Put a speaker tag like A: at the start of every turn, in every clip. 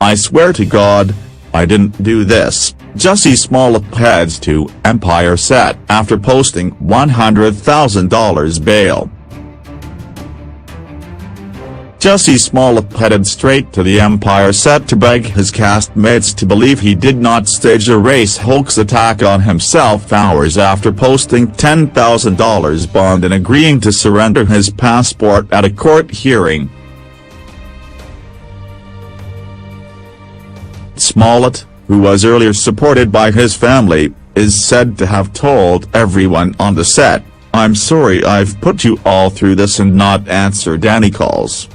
A: I swear to God, I didn't do this. Jussie Smollett heads to Empire set after posting $100,000 bail. Jussie Smollett headed straight to the Empire set to beg his castmates to believe he did not stage a race hoax attack on himself hours after posting $10,000 bond and agreeing to surrender his passport at a court hearing. Smollett, who was earlier supported by his family, is said to have told everyone on the set, "I'm sorry I've put you all through this and not answered any calls.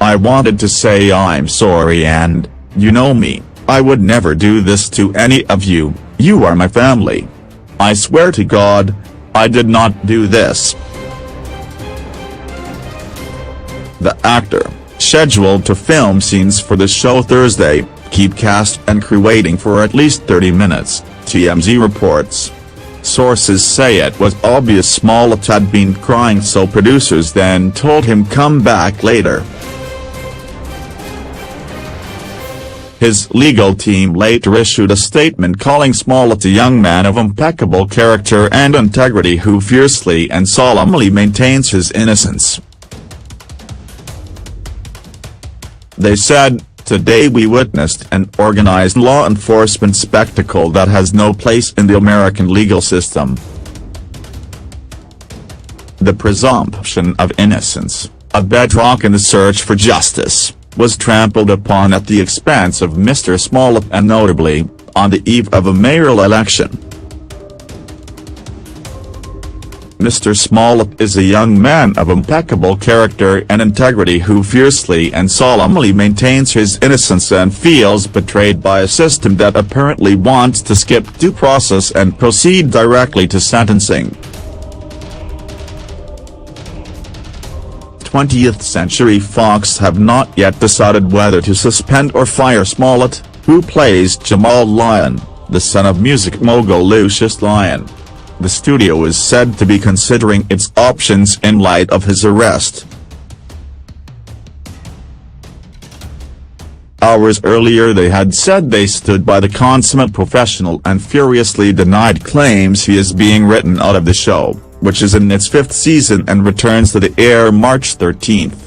A: I wanted to say I'm sorry and, you know me, I would never do this to any of you, you are my family. I swear to God, I did not do this." The actor, scheduled to film scenes for the show Thursday, keep cast and crew waiting for at least 30 minutes, TMZ reports. Sources say it was obvious Smollett had been crying, so producers then told him come back later. His legal team later issued a statement calling Smollett a young man of impeccable character and integrity who fiercely and solemnly maintains his innocence. They said, "Today we witnessed an organized law enforcement spectacle that has no place in the American legal system. The presumption of innocence, a bedrock in the search for justice, was trampled upon at the expense of Mr. Smollett and notably, on the eve of a mayoral election. Mr. Smollett is a young man of impeccable character and integrity who fiercely and solemnly maintains his innocence and feels betrayed by a system that apparently wants to skip due process and proceed directly to sentencing." 20th Century Fox have not yet decided whether to suspend or fire Smollett, who plays Jamal Lyon, the son of music mogul Lucius Lyon. The studio is said to be considering its options in light of his arrest. Hours earlier they had said they stood by the consummate professional and furiously denied claims he is being written out of the show, which is in its 5th season and returns to the air March 13th.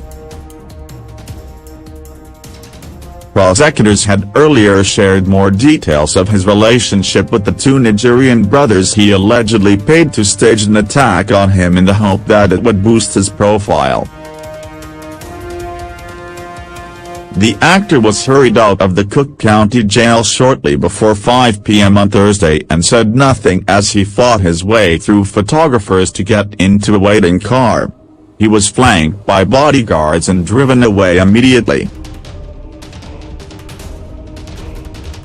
A: Prosecutors had earlier shared more details of his relationship with the two Nigerian brothers he allegedly paid to stage an attack on him in the hope that it would boost his profile. The actor was hurried out of the Cook County Jail shortly before 5 p.m. on Thursday and said nothing as he fought his way through photographers to get into a waiting car. He was flanked by bodyguards and driven away immediately.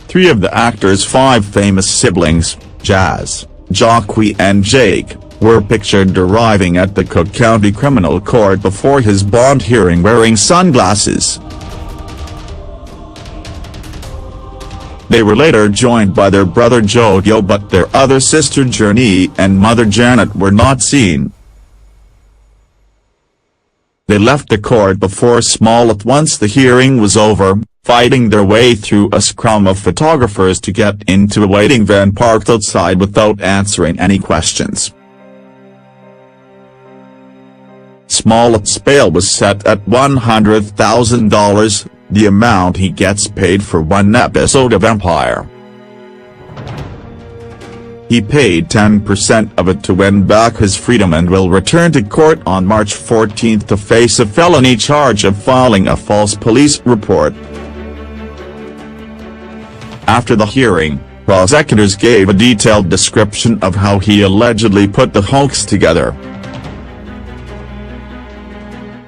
A: 3 of the actor's 5 famous siblings, Jazz, Jacqui and Jake, were pictured arriving at the Cook County Criminal Court before his bond hearing wearing sunglasses. They were later joined by their brother Jojo, but their other sister Journey and mother Janet were not seen. They left the court before Smollett once the hearing was over, fighting their way through a scrum of photographers to get into a waiting van parked outside without answering any questions. Smollett's bail was set at $100,000, the amount he gets paid for one episode of Empire. He paid 10% of it to win back his freedom and will return to court on March 14 to face a felony charge of filing a false police report. After the hearing, prosecutors gave a detailed description of how he allegedly put the hoax together.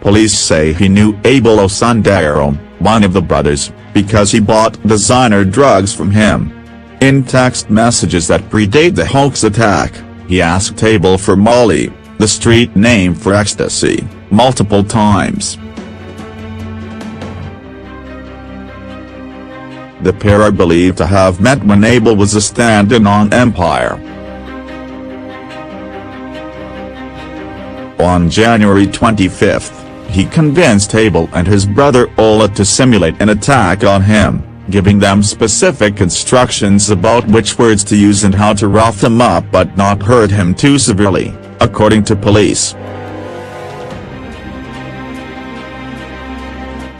A: Police say he knew Abel Osundaro, one of the brothers, because he bought designer drugs from him. In text messages that predate the hoax attack, he asked Abel for Molly, the street name for ecstasy, multiple times. The pair are believed to have met when Abel was a stand-in on Empire. On January 25, he convinced Abel and his brother Ola to simulate an attack on him, giving them specific instructions about which words to use and how to rough him up but not hurt him too severely, according to police.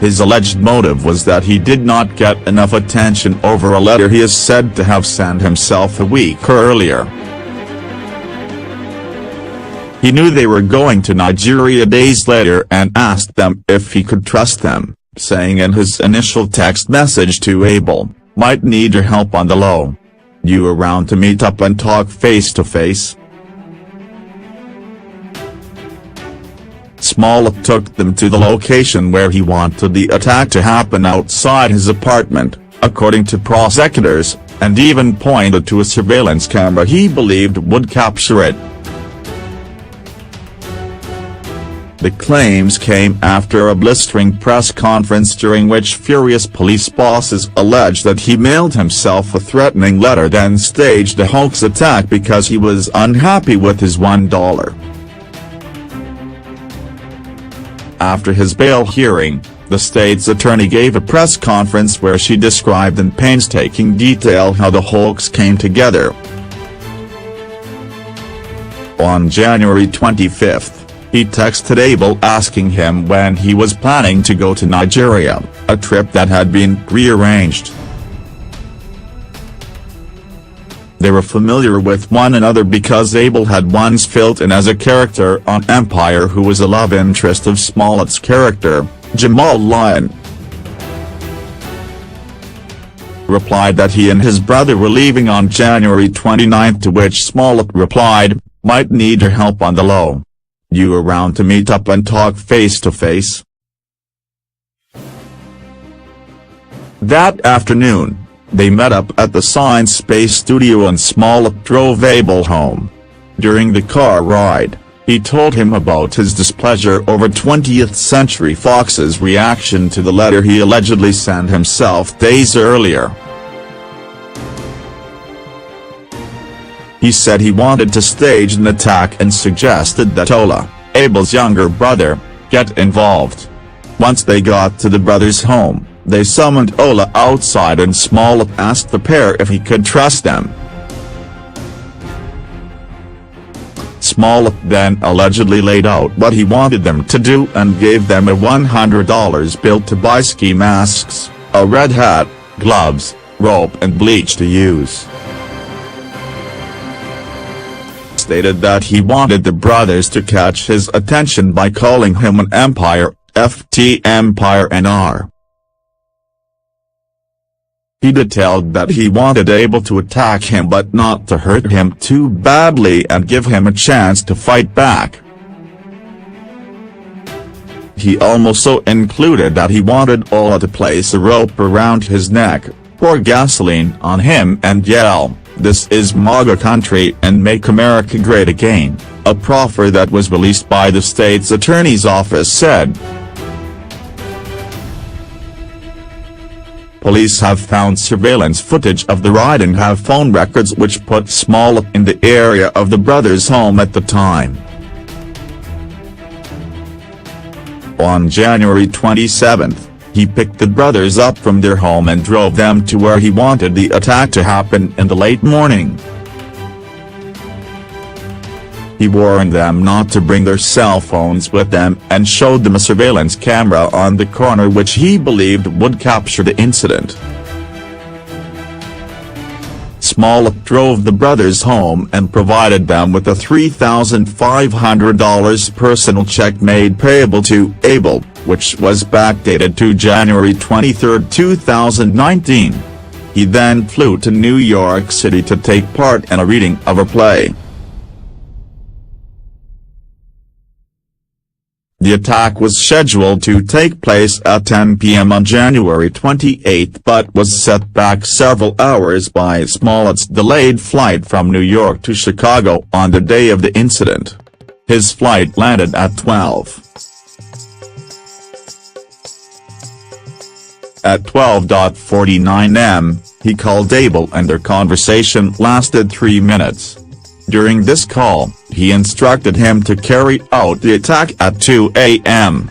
A: His alleged motive was that he did not get enough attention over a letter he is said to have sent himself a week earlier. He knew they were going to Nigeria days later and asked them if he could trust them, saying in his initial text message to Abel, "Might need your help on the low. You around to meet up and talk face to face?" Smollett took them to the location where he wanted the attack to happen outside his apartment, according to prosecutors, and even pointed to a surveillance camera he believed would capture it. The claims came after a blistering press conference during which furious police bosses alleged that he mailed himself a threatening letter then staged a hoax attack because he was unhappy with his $1. After his bail hearing, the state's attorney gave a press conference where she described in painstaking detail how the hoax came together. On January 25, he texted Abel asking him when he was planning to go to Nigeria, a trip that had been rearranged. They were familiar with one another because Abel had once filled in as a character on Empire who was a love interest of Smollett's character, Jamal Lyon. Replied that he and his brother were leaving on January 29, to which Smollett replied, "Might need your help on the low. You around to meet up and talk face to face?" That afternoon, they met up at the Science Space Studio and Smollett drove Abel home. During the car ride, he told him about his displeasure over 20th Century Fox's reaction to the letter he allegedly sent himself days earlier. He said he wanted to stage an attack and suggested that Ola, Abel's younger brother, get involved. Once they got to the brothers' home, they summoned Ola outside and Smollett asked the pair if he could trust them. Smollett then allegedly laid out what he wanted them to do and gave them a $100 bill to buy ski masks, a red hat, gloves, rope and bleach to use. Stated that he wanted the brothers to catch his attention by calling him an Empire, FT Empire NR. He detailed that he wanted Abel to attack him but not to hurt him too badly and give him a chance to fight back. He also included that he wanted Ola to place a rope around his neck, pour gasoline on him and yell, "This is MAGA country and make America great again," a proffer that was released by the state's attorney's office said. Police have found surveillance footage of the ride and have phone records which put Smollett in the area of the brothers' home at the time. On January 27, he picked the brothers up from their home and drove them to where he wanted the attack to happen in the late morning. He warned them not to bring their cell phones with them and showed them a surveillance camera on the corner which he believed would capture the incident. Smollett drove the brothers home and provided them with a $3,500 personal check made payable to Abel, which was backdated to January 23, 2019. He then flew to New York City to take part in a reading of a play. The attack was scheduled to take place at 10 p.m. on January 28 but was set back several hours by Smollett's delayed flight from New York to Chicago on the day of the incident. His flight landed at 12. At 12:49 am, he called Abel and their conversation lasted 3 minutes. During this call, he instructed him to carry out the attack at 2 a.m.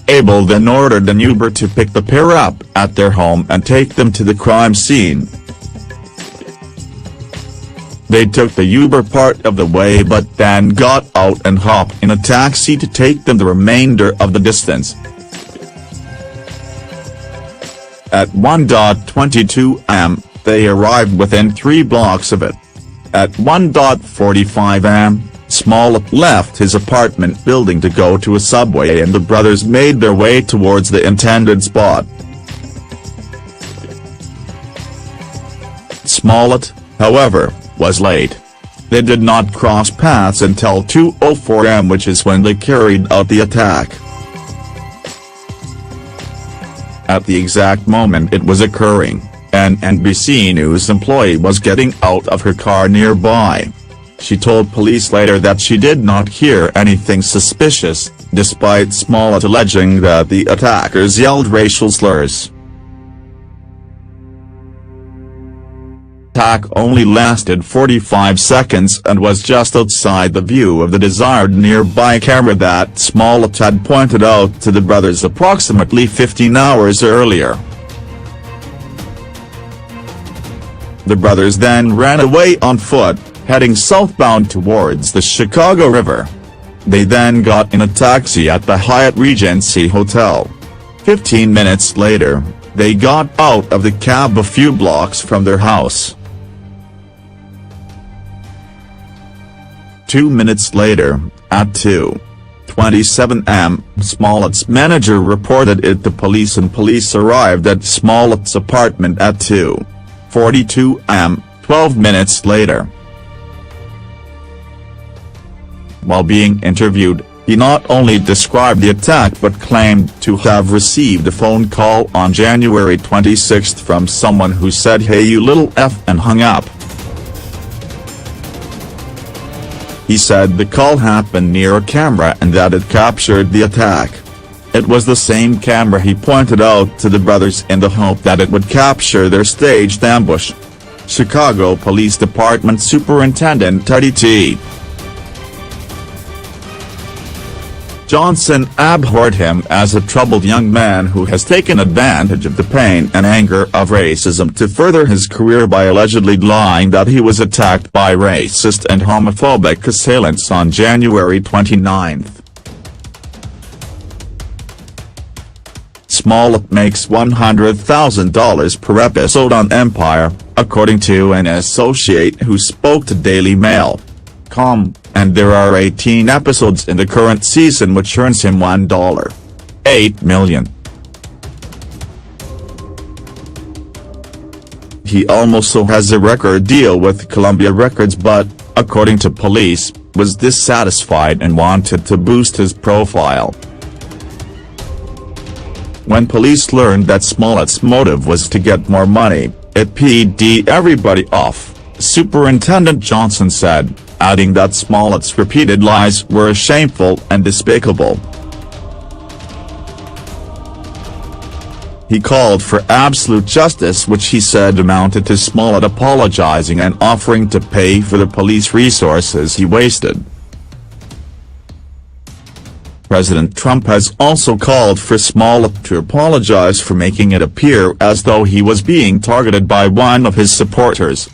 A: Abel then ordered an Uber to pick the pair up at their home and take them to the crime scene. They took the Uber part of the way but then got out and hopped in a taxi to take them the remainder of the distance. At 1:22 am, they arrived within 3 blocks of it. At 1:45 am, Smollett left his apartment building to go to a subway and the brothers made their way towards the intended spot. Smollett, however, was late. They did not cross paths until 2:04 am, which is when they carried out the attack. At the exact moment it was occurring, an NBC News employee was getting out of her car nearby. She told police later that she did not hear anything suspicious, despite Smollett alleging that the attackers yelled racial slurs. The attack only lasted 45 seconds and was just outside the view of the desired nearby camera that Smollett had pointed out to the brothers approximately 15 hours earlier. The brothers then ran away on foot, heading southbound towards the Chicago River. They then got in a taxi at the Hyatt Regency Hotel. 15 minutes later, they got out of the cab a few blocks from their house. 2 minutes later, at 2:27 am, Smollett's manager reported it to police and police arrived at Smollett's apartment at 2:42 am, 12 minutes later. While being interviewed, he not only described the attack but claimed to have received a phone call on January 26 from someone who said "Hey you little F" and hung up. He said the call happened near a camera and that it captured the attack. It was the same camera he pointed out to the brothers in the hope that it would capture their staged ambush. Chicago Police Department Superintendent Teddy T. Johnson abhorred him as a troubled young man who has taken advantage of the pain and anger of racism to further his career by allegedly lying that he was attacked by racist and homophobic assailants on January 29. Smollett makes $100,000 per episode on Empire, according to an associate who spoke to Daily Mail.com, and there are 18 episodes in the current season which earns him $1.8 million. He also has a record deal with Columbia Records but, according to police, was dissatisfied and wanted to boost his profile. When police learned that Smollett's motive was to get more money, it pissed everybody off, Superintendent Johnson said, adding that Smollett's repeated lies were shameful and despicable. He called for absolute justice, which he said amounted to Smollett apologizing and offering to pay for the police resources he wasted. President Trump has also called for Smollett to apologize for making it appear as though he was being targeted by one of his supporters.